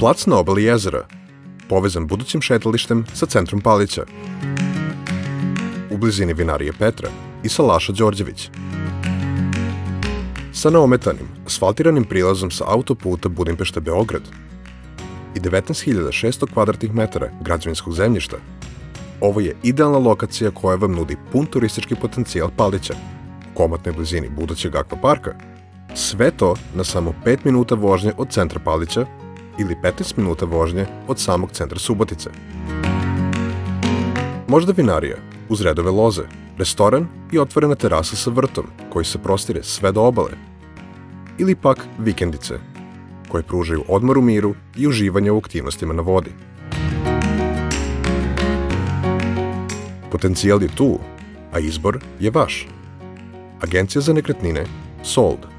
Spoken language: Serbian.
Plac na obali jezera, povezan budućim šetalištem sa centrom Palića. U blizini vinarije Petra i salaša Đorđević. Sa neometanim, asfaltiranim prilazom sa autoputa Budimpešta-Beograd i 19.600 kvadratnih metara građevinskog zemljišta, ovo je idealna lokacija koja vam nudi pun turistički potencijal Palića, u komotnoj blizini budućeg akvaparka, sve to na samo 5 minuta vožnje od centra Palića ili 15 minuta vožnje od samog centra Subotice. Možda vinarija, uz redove loze, restoran i otvorena terasa sa vrtom koji se prostire sve do obale. Ili pak vikendice, koje pružaju odmor u miru i uživanje u aktivnostima na vodi. Potencijal je tu, a izbor je vaš. Agencija za nekretnine Sold.